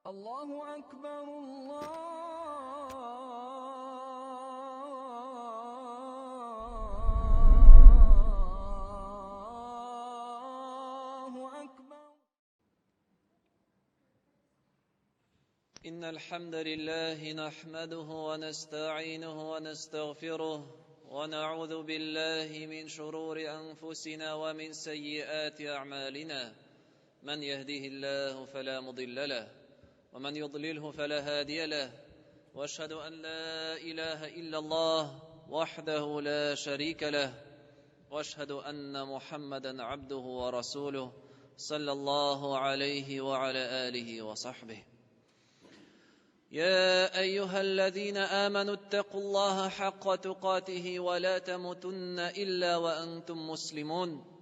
الله أكبر الله أكبر. إن الحمد لله نحمده ونستعينه ونستغفره ونعوذ بالله من شرور أنفسنا ومن سيئات أعمالنا. من يهده الله فلا مضل له ومن يضلله فلا هادي له، واشهد أن لا إله إلا الله وحده لا شريك له، واشهد أن محمدا عبده ورسوله صلى الله عليه وعلى آله وصحبه. يا أيها الذين آمنوا اتقوا الله حق تقاته ولا تموتن إلا وأنتم مسلمون.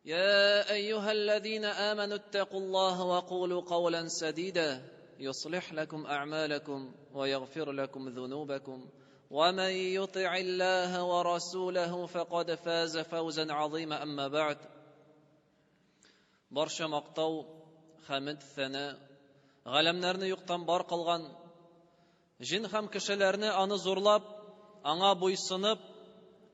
يا أيها الذين آمنوا اتقوا الله وقولوا قولا سديدا يصلح لكم أعمالكم ويغفر لكم ذنوبكم، ومن يطع الله ورسوله فقد فاز فوزا عظيما. أما بعد، برشا مقطو خامد ثناء غلمنرني يقتن бар кылган, жин һәм кешеләрне аны зурлап, аңа буйсынып,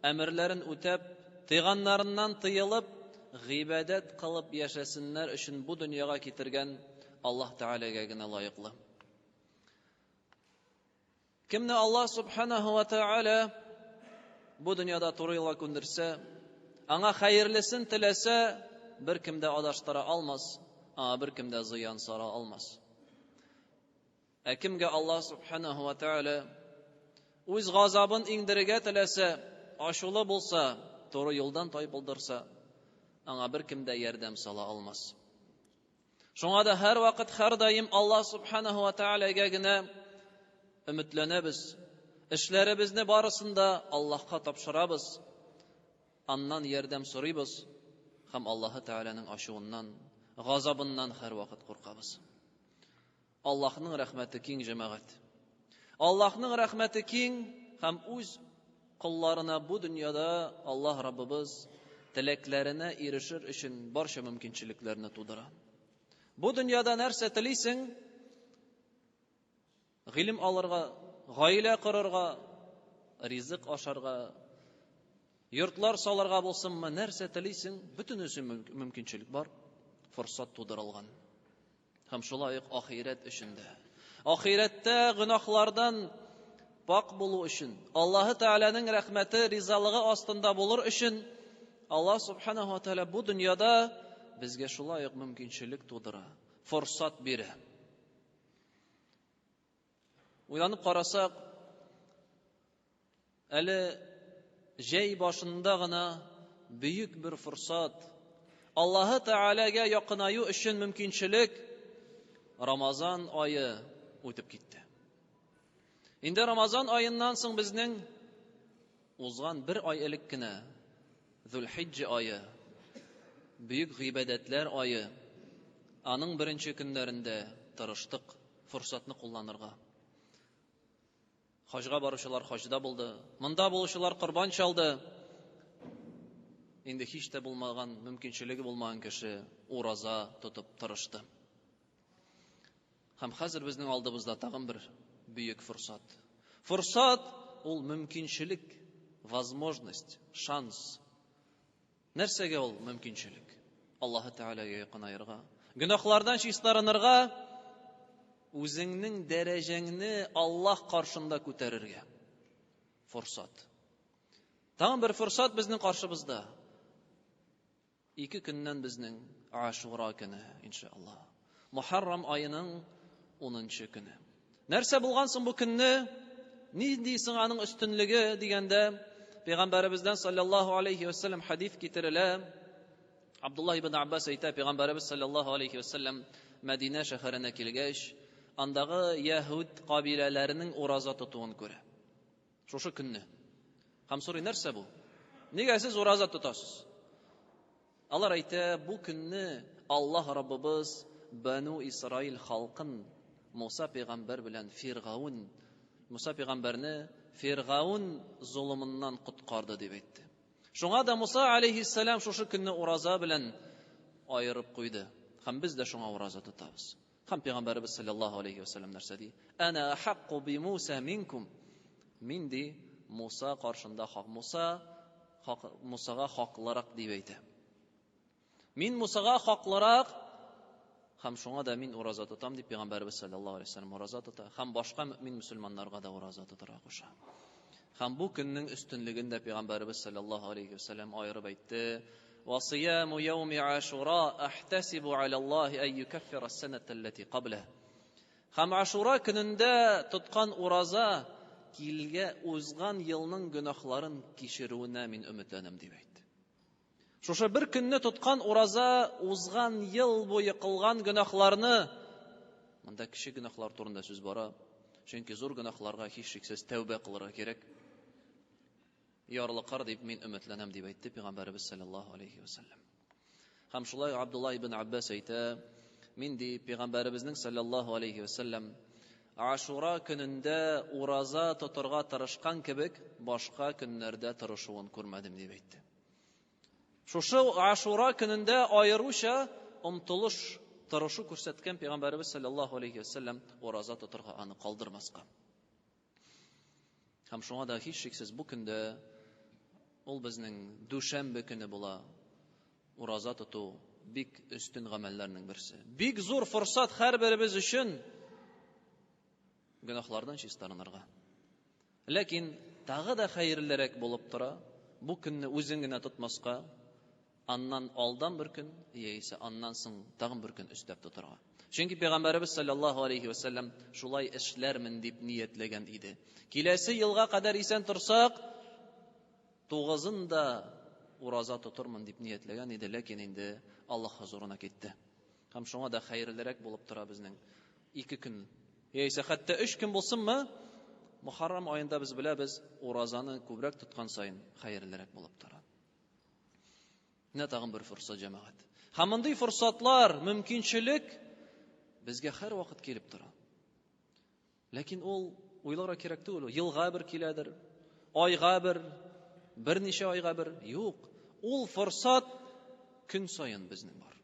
әмерләрен үтәп, тыйганнарыннан тыелып, гыйбадәт кылып яшәсеннәр өчен бу дөньяга китергән Аллаһ Тәгаләгә генә лаеклы. Кемне Аллаһ Субханаһу ва Тәгалә бу дөньяда туры юлга күндерсә, аңа хәерлесен теләсә, бер кем дә адаштыра алмас, аңа бер кем дә зыян сара алмас. Кемгә Аллаһ Субханаһу ва Тәгалә үз газабын иңдерергә теләсә, ачулы булса, туры юлдан тайпылдырса, аңа бер кем дә ярдәм сала алмас. Шуңа да һәр вакыт, һәр даим Аллаһ Субханаһу ва Тәгаләгә генә өметләнәбез. Эшләребезне барысында Аллаһка тапшырабыз. Аннан ярдәм сорыйбыз һәм Аллаһ Тәгаләнең ачуыннан, газабыннан һәр вакыт куркабыз. Аллаһның рәхмәте киң, җәмәгать. Аллаһның рәхмәте киң һәм үз кулларына бу дөньяда Аллаһ Раббыбыз теләкләренә ирешер өчен барча мөмкинчелекләрне тудыра. Бу дөньяда нәрсә телисең? Гыйлем алырга, гаилә корырга, ризык ашарга, йортлар салырга булсынмы, нәрсә телисең? Бөтенесе мөмкинчелек бар, форсат тудырылган. Һәм шулай ук ахират өчендә. Ахираттә гынахлардан пак булу өчен, Аллаһ Тәгаләнең рәхмәте, ризалыгы астында булыр өчен, Аллаһ Субханаһу ва Тәгалә бу дөньяда безгә шулай ук мөмкинчелек тудыра, форсат бирә. Уйланып карасак, әле җәй башында гына бөек бер форсат, Аллаһ Тәгаләгә якынаю өчен мөмкинчелек, Рамазан айы үтеп китте. Инде Рамазан айыннан соң безнең узган бер ай элек кенә Зулхиджа айы, бөек гыйбадәтләр айы, аның беренче көннәрендә тырыштык форсатны кулланырга. Хаҗга баручылар хаҗда булды, монда булучылар корбан чалды. Инде һич тә булмаган, мөмкинчелеге булмаган кеше ураза тотып тырышты. Һәм хәзер безнең алдыбызда тагын бер бөек форсат. Форсат ул мөмкинчелек, возможность, шанс. Нәрсәгә ул мөмкинчелек? Аллаһ Тәгаләгә якынайырга, гөнаһлардан чистарынырга, үзеңнең дәрәҗәңне Аллаһ каршында күтәрергә. Форсат. Тагын бер форсат безнең каршыбызда. 2 көннән безнең Ашура көне, иншааллах. Мухаррам айының 10-нчы көне. Нәрсә булган соң бу көнне? Ни дисең аның өстенлеге дигәндә, Пәйгамбәребездән саллаллаһу алейхи ва саллям хадис китерелә. Абдуллаһ ибн Аббас әйтә, Пәйгамбәребез саллаллаһу алейхи ва саллям Мәдинә шәһәренә килгәч, андагы яһуд кабиләләренең ураза тотуын күрә. Шушы көнне. Һәм сорый, нәрсә бу? Нигә сез ураза тотасыз? Алар әйтә, бу көнне Аллаһ Раббыбыз Бану Исраил халкын Муса пәйгамбәр белән Муса пәйгамбәрне Фиргаун зулымыннан коткарды дип әйтте. Шуңа да Муса алейхиссалам шушы көнне ураза белән айырып куйды. Һәм без дә шуңа ураза тотабыз. Һәм Пәйгамбәрбез саллаллаһу алейхи ва саллям нәрсә ди? Ана хаққу би Муса минкум. Мин ди Муса каршында Мусага хаклырак дип әйтә. Мин Мусага хаклырак, һәм шуңа да мин ураза тотам дип Пәйгамбәрбез саллаллаһу алейхи ва саллям ураза тота. Һәм башка мөмин мусламаннарга да ураза тотарга куша. Һәм бу көннең өстенлеген дә Пәйгамбәрбез саллаллаһу алейхи ва саллям аерып әйтте. وصيام يوم عاشوراء أحتسب على الله أن يكفر السنة التي قبله. Һәм Ашура көнендә тоткан ураза килгә узган елның гөнаһларын кичерүенә мин өметләнәм дип әйтте. Шушы бер көнне тоткан ураза узган ел буе кылган гөнаһларны, монда кичә гөнаһлар турында сүз бара, чөнки зур гөнаһларга һичшиксез тәүбә кылырга кирәк. Ярлыкар дип мин өметләнәм дип әйтте Пәйгамбәрбез саллаллаһу алейхи ва саллям. Һәм шулай Абдулла ибн Аббас әйтә, мин ди Пәйгамбәрбезнең саллаллаһу алейхи ва саллям Ашура көнендә ураза тотырга тырышкан кебек, башка көннәрдә тырышуын күрмәдем дип әйтте. Шушы Ашура көнендә аеруча омтылыш, тырышу күрсәткән Пәйгамбәрбез саллаллаһу алейхи ва саллям ураза тотырга аны калдырмаска. Һәм шуңа да һичшиксез бу көндә ул безнең дүшәмбе көне була. Ураза тоту бик өстен гамәлләрнең берсе. Бик зур форсат һәрберебез өчен гөнаһлардан чистарынырга. Ләкин тагы да хәерлерәк булып тора, бу көнне үзең генә тотмаска, аннан алдан бер көн, яисә аннан соң тагын бер көн өстәп тотырга. Чөнки Пәйгамбәрбез саллаллаһу алейхи ва саллям шулай эшләрмен дип ниятләгән иде. Киләсе елга кадәр исән торсак, 9-ында ураза тотырмын дип ниятләгән иде, ләкин инде Аллаһ хузурына китте. Һәм шуңа да хәерлерәк булып тора безнең 2 көн, яисә хәтта 3 көн булсынмы, Мөхәррәм аенда без беләбез, уразаны күбрәк тоткан сайын хәерлерәк булып тора. Менә тагын бер форсат җәмәгать. Һәм мондый форсатлар, мөмкинчелек безгә һәр вакыт килеп тора. Ләкин ул уйларга кирәк түгел, елга бер киләдер, айга бер, берничә айга бер. Юк, ул форсат көн сайын безнең бар.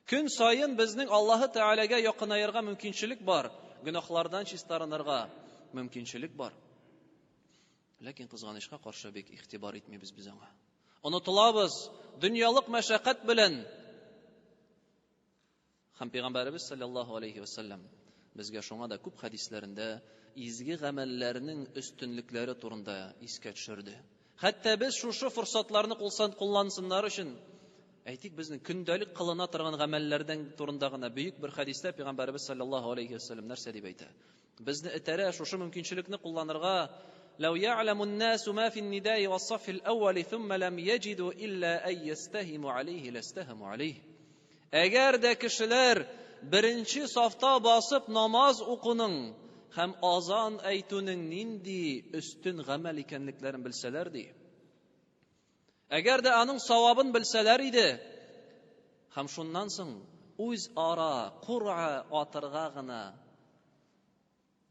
Көн сайын безнең Аллаһы Тәгаләгә якынаерга мөмкинчелек бар, гөнаһлардан чистарынырга мөмкинчелек бар. Ләкин кызганычка каршы бик игътибар итмибез без аңа. Онытылабыз дөньялык мәшәкать белән. Һәм Пәйгамбәрбез саллаллаһу алейхи ва саллям безгә шуңа да күп хәдисләрендә изге гамәлләрнең өстенлекләре турында искә төшерде. Хәтта без шушы форсатларны куллансыннар өчен, әйтик, безнең көндәлек кылына торган гамәлләрдән турында гына бөек бер хәдистә Пәйгамбәрбез саллаллаһу алейхи ва саллям нәрсә дип әйтә? Безне этәрә шушы мөмкинчелекне кулланырга. لو يعلم الناس ما في النداء والصف الأول ثم لم يجدوا إلا أن يستهموا عليه لاستهموا عليه. Әгәр дә кешеләр беренче сафта басып намаз укуның һәм азан әйтүнең нинди өстен гамәл икәнлекләрен белсәләр ди. Әгәр дә аның савабын белсәләр иде, һәм шуннан соң үз ара кур'a атырга гына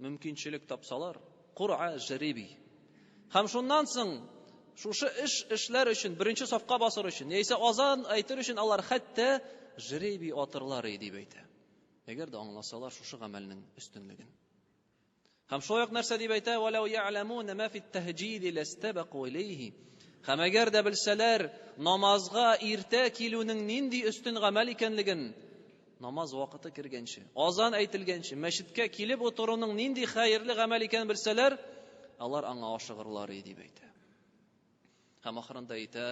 мөмкинчелек тапсалар, кур'a җариби. Һәм шуннан соң шушы эшләр өчен, беренче сафка басыр өчен, яисә азан әйтер өчен алар хәтта җариби атырлар дип әйтә. Әгәр дә аңласалар шушы гамәлнең өстенлеген. Һәм шуяк нәрсә дип әйтә? وَلَوْ يَعْلَمُونَ مَا فِي التَّهْجِيدِ لَاسْتَبَقُوا إِلَيْهِ. Һәм әгәр дә белсәләр намазга иртә килүнең нинди өстен гамәл икәнлеген, намаз вакыты кергәнче, азан әйтелгәнче, мәчеткә килеп утыруның нинди хәерле гамәл икәнен белсәләр, алар аңа ашыгырлар дип әйтә. Һәм ахырында әйтә: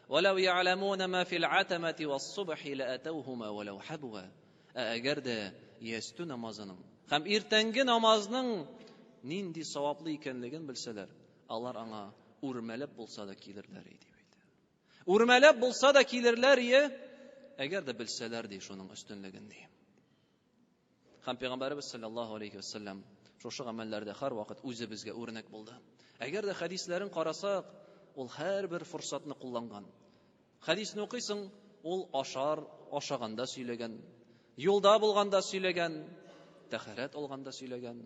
وَلَوْ يَعْلَمُونَ مَا فِي الْعَتَمَةِ وَالصُّبْحِ لَأَتَوْهُمَا وَلَوْ حَبُوَا. Әгәр дә ястү намазының һәм иртәнге намазның нинди саваплы икәнлеген белсәләр, алар аңа үрмәләп булса да килерләр дип әйтә. Үрмәләп булса да килерләр, әгәр дә белсәләр ди шуның өстенлеген ди. Һәм Пәйгамбәрбез саллаллаһу алейхи ва саллям шушы гамәлләрдә һәр вакыт үзе безгә үрнәк булды. Әгәр дә хәдисләрен карасак, ул һәрбер форсатны кулланган. Хәдисне укыйсың, ул ашаганда сөйләгән, юлда булганда сөйләгән, тәһарәт алганда сөйләгән,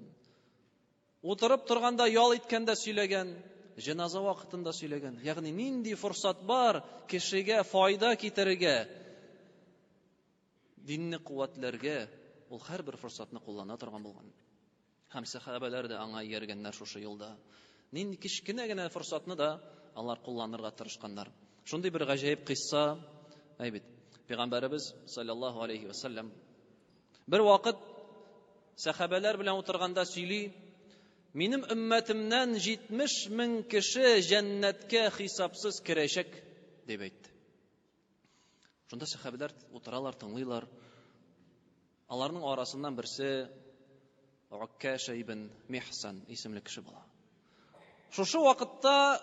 утырып торганда ял иткәндә сөйләгән, җеназа вакытында сөйләгән. Ягъни нинди форсат бар кешегә файда китерергә, динне куәтләргә, ул һәрбер форсатны куллана торган булган. Һәм сахабалар да аңа ияргәннәр шушы юлда. Нинди кичкенә генә форсатны да алар кулланырга тырышканнар. Шундый бер гаҗәеп кыйсса, әйбит. Пәйгамбәрбез саллаллаһу алейхи ва саллям бер вакыт сахабалар белән утырганда сөйли: "Минем уммәтемнән 70 мең кеше җәннәткә хисапсыз керәчәк", дип әйтте. Шунда сахабалар утыралар, тыңлыйлар. Аларның арасыннан берсе Уккаша ибн Михсан исемле кеше була. Шушы вакытта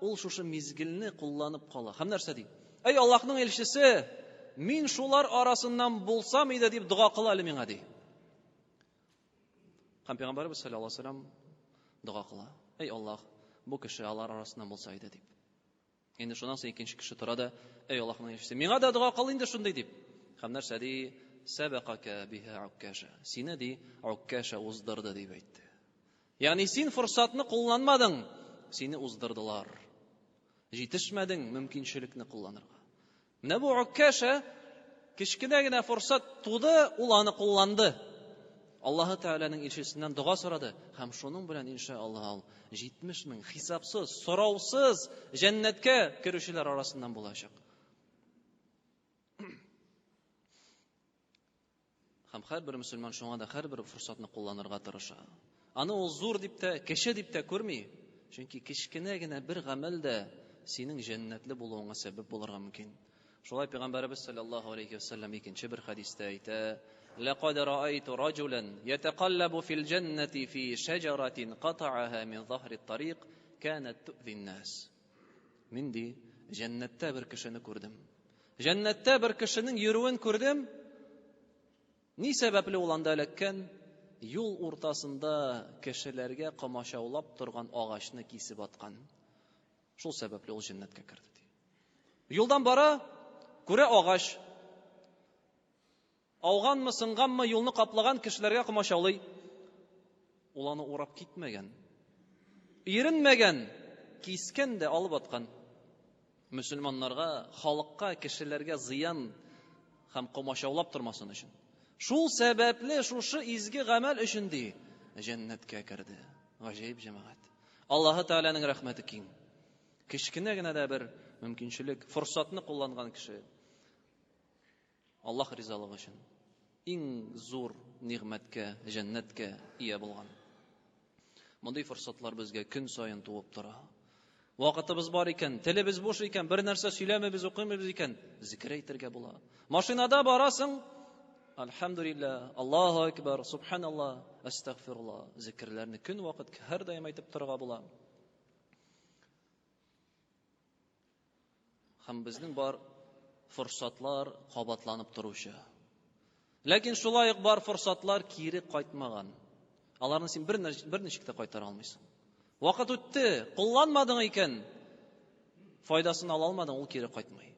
ул шушы мизгелне кулланып кала. Һәм нәрсә ди? "Эй Аллаһның илчесе, мин шулар арасыннан булсам иде" дип дуга кыла әле миңа ди. Һәм Пәйгамбәрбез саллаллаһу алейһи ва саллям дуга кыла: "Эй Аллаһ, бу кеше алар арасыннан булса иде" дип. Инде шуннан соң икенче кеше тора да: "Эй Аллаһның илчесе, миңа да дуга кыл инде шундый" дип. Һәм нәрсә ди? "Сабакака биха Уккаша". Сине ди Уккаша уздырды дип әйтте. Ягъни син форсатны кулланмадың, сине уздырдылар. Җитешмәдең мөмкинчелекне кулланырга. Менә бу Уккаша кичкенә генә форсат туды, ул аны кулланды. Аллаһы Тәгаләнең илчесеннән дуга сорады һәм шуның белән иншааллаһ 70 мең хисапсыз, сораусыз җәннәткә керүчеләр арасыннан булачак. Һәм һәрбер мөселман шуңа да һәрбер форсатны кулланырга тырыша. Аны ул зур дип тә, кеше дип тә күрми. Чөнки кичкенә генә бер гамәл дә синең җәннәтле булуыңа сәбәп булырга мөмкин. Шулай Пәйгамбәрбез саллаллаһу алейхи ва саллям икенче бер хадистә әйтә: "Лaqad ra'aytu rajulan yataqallabu fil jannati fi shajaratin qata'aha min dhahri at-tariq kanat tu'dhi an-nas." Мин ди җәннәттә бер кешене күрдем. Җәннәттә бер кешенең йөрүен күрдем. Ни сәбәпле ул анда эләккән? Юл уртасында кешеләргә камашаулап торган агачны кисеп аткан. Шул сәбәпле ул җәннәткә керде ди. Юлдан бара, күрә агач. Ауганмы, сынганмы, юлны каплаган кешеләргә камашаулый. Ул аны урап китмәгән. Иренмәгән, кискән дә алып аткан. Мөселманнарга, халыкка, кешеләргә зыян һәм камашаулап тормасын өчен. Шул сәбәпле шушы изге гамәл өчен ди җәннәткә керде. Гаҗәеп җәмәгать. Аллаһы Тәгаләнең рәхмәте киң. Кичкенә генә дә бер мөмкинчелек, форсатны кулланган кеше Аллаһ ризалыгы өчен иң зур нигъмәткә, җәннәткә ия булган. Мондый форсатлар безгә көн саен туып тора. Вакытыбыз бар икән, телебез буш икән, бер нәрсә сөйләмәбез, укымыйбыз икән, зикр әйтергә була. Машинада барасың, Алхамдулиллах, Аллаһу акбар, субханаллах, астагфируллах. Зикрләрне көн вакыт һәр даим әйтеп торырга була. Һәм безнең бар форсатлар кабатланып торучы. Ләкин шулай ук бар форсатлар кире кайтмаган. Аларны син бер ничек тә кайтара алмыйсың. Вакыт үтте, кулланмадың икән, файдасын ала алмадың, ул кире кайтмый.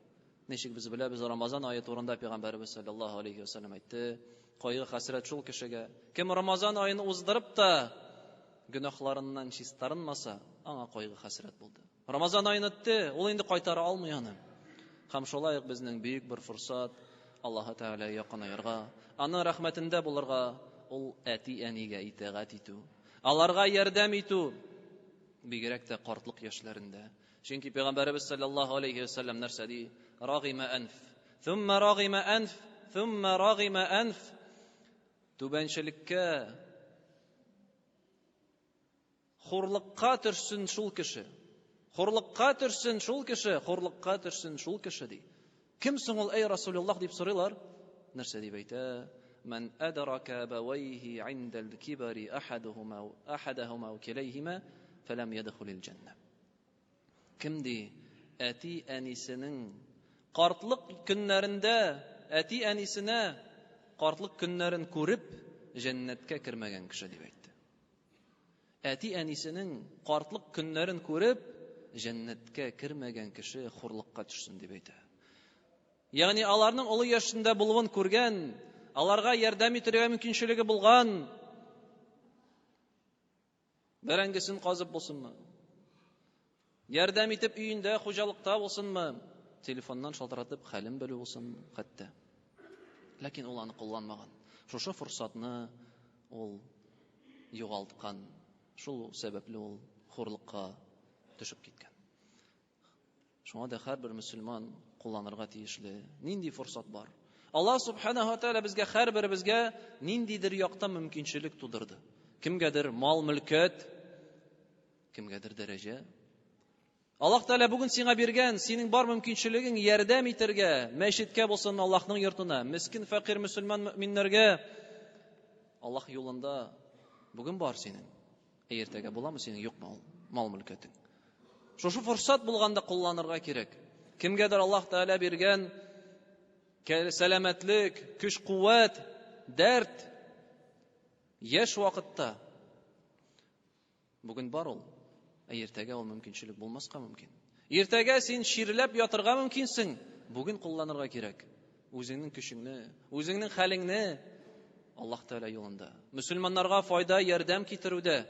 Ничек без беләбез, Рамазан ае турында Пәйгамбәрбез саллаллаһу алейхи ва саллям әйтте: "Кайгы хәсрәт шул кешегә, кем Рамазан аен уздырып та гөнаһларыннан чистарынмаса, аңа кайгы хәсрәт булды. Рамазан аен үтте, ул инде кайтара алмый аны." Һәм шулай ук безнең бөек бер форсат Аллаһы Тәгалә якынайырга, аны рәхмәтендә булырга, ул әти-әнигә итәгать итү, аларга ярдәм итү, бигрәк тә картлык яшьләрендә. Чөнки Пәйгамбәрбез саллаллаһу алейхи ва саллям нәрсә ди? Рагима анф, thumma ragima anf, thumma ragima anf. Түбәнчелеккә, хурлыкка төрсен шул кеше. Хурлыкка төрсен шул кеше, хурлыкка төрсен шул кеше ди. Кем соң ул, эй Расулуллах дип сорыйлар? Нәрсә дип әйтә? Ман адрака бавайhi 'inda al-kibari ahaduhuma kilayhima falam yadkhulil janna. Кем ди? Әти әнисенең картлык көннәрендә, әти әнисенә картлык көннәрен күреп җәннәткә кирмәгән кеше дип әйтте. Әти әнисенең картлык көннәрен күреп җәннәткә кирмәгән кеше хурлыкка төшсен дип әйтә. Ягъни аларның олы яшендә булуын күргән, аларга ярдәм итәргә мөмкинчелеге булган, бәрәңгесен казып булсынмы, ярдәм итеп өендә, хуҗалыкта булсынмы, телефоннан шалтыратып хәлен белү булсын хәтта. Ләкин ул аны кулланмаган. Шушы форсатны ул югалткан. Шул сәбәпле ул хурлыкка төшеп киткән. Шуңа да һәрбер мөселман кулланырга тиешле. Нинди форсат бар? Аллаһ субханаһу ва тааля безгә һәрберебезгә ниндидер якта мөмкинчелек тудырды. Кемгәдер мал мөлкәт, кемгәдер дәрәҗә. Аллаһ Тәгалә бүген сиңа биргән, синең бар мөмкинчелегең ярдәм итәргә, мәчеткә булсын, Аллаһның йортына, мискин, фәкыйрь мөселман мөэминнәргә Аллаһ юлында бүген бар синең. Эртәгә буламы синең юкмы ул мал мөлкәтең? Шушы форсат булганда кулланырга кирәк. Кемгәдер Аллаһ Тәгалә биргән сәламәтлек, көч-куәт, дәрт яшь вакытта бүген бар ул. Эртәгә ул мөмкинчелек булмаска мөмкин. Эртәгә син ширләп ятырга мөмкинсең. Бүген кулланырга кирәк. Үзеңнең көчеңне, үзеңнең хәлеңне Аллаһ Тәгалә юлында. Мөселманнарга файда, ярдәм китерүдә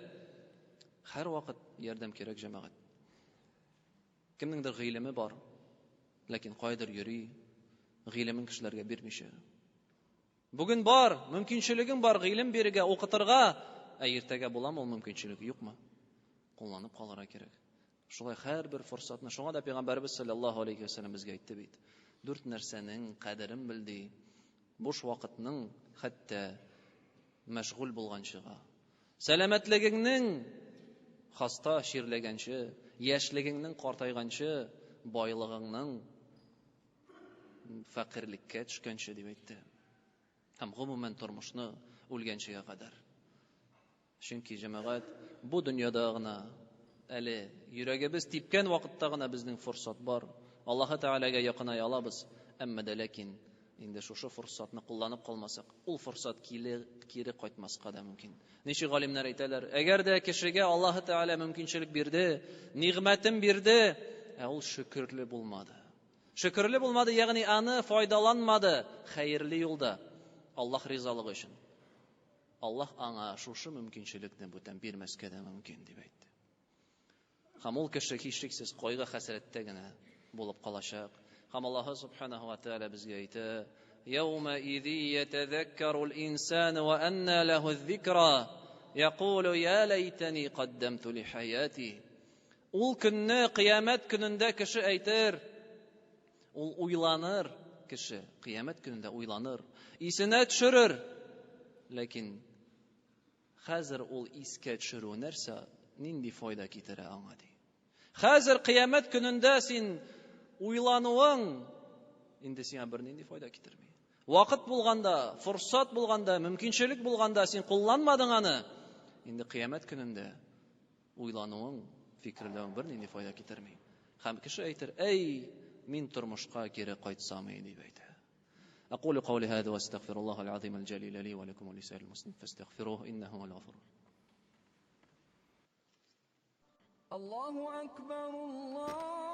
һәр вакыт ярдәм кирәк җәмәгать. Кемнеңдер гыйлеме бар, ләкин кайдыр йөри, гыйлемен кешеләргә бирмичә. Бүген бар, мөмкинчелегең бар гыйлем бирергә, укытырга, эртәгә буламы ул мөмкинчелек юкмы? Кулланып калырга кирәк. Шулай һәрбер форсатны, шуңа да Пәйгамбәрбез саллаллаһу алейхи ва саллям безгә әйтте бит. 4 нәрсәнең кадерен белди. Буш вакытның хәтта мәшгуль булганчыга. Сәламәтлегеңнең хаста ширләгәнче, яшьлегеңнең картайганчы, байлыгыңның фәкыйрлеккә төшкәнче дип әйтте. Һәм гомумән тормышны үлгәнчегә кадәр. Чөнки җәмәгать бу дөньяда гына әле йөрәгебез типкән вакытта гына безнең форсат бар. Аллаһ Тәгаләгә якынай алабыз. Әмма дә ләкин инде шушы форсатны кулланып калмасак, ул форсат кире кайтмаска да мөмкин. Ничек галимнәр әйтәләр? Әгәр дә кешегә Аллаһ Тәгалә мөмкинчелек бирде, нигъмәтен бирде, ул шөкерле булмады. Шөкерле булмады, ягъни аны файдаланмады хәерле юлда, Аллаһ ризалыгы өчен. Аллаһ аңа шушы мөмкинчелекне бүтән бирмәскә дә мөмкин дип әйтте. Һәм ул кеше һичшиксез кайгы хәсрәттә генә булып калачак. Һәм Аллаһ субханаһу ва тааля безгә әйтә: "Яума изи ятазаккару ал-инсану ва анна лаху az-зикра, яқулу я лайтани қаддамту ли хаяти." Ул көнне, кыямәт көнендә кеше әйтер, ул уйланыр, кеше кыямәт көнендә уйланыр, исенә төшерер. Ләкин хәзер ул искә төшерү нәрсә нинди файда китерә аңа ди. Хәзер кыямәт көнендә син уйлануың инде сиңа бер нинди файда китерми. Вакыт булганда, форсат булганда, мөмкинчелек булганда син кулланмадың аны. Инде кыямәт көнендә уйлануың, фикерләүең бер нинди файда китерми. Һәм кеше әйтер: "Эй, мин тормышка кире кайтсам дип әйтә." أقول قولي هذا واستغفر الله العظيم الجليل لي ولكم ولسائر المسلمين فاستغفروه إنه هو الغفور. الله أكبر الله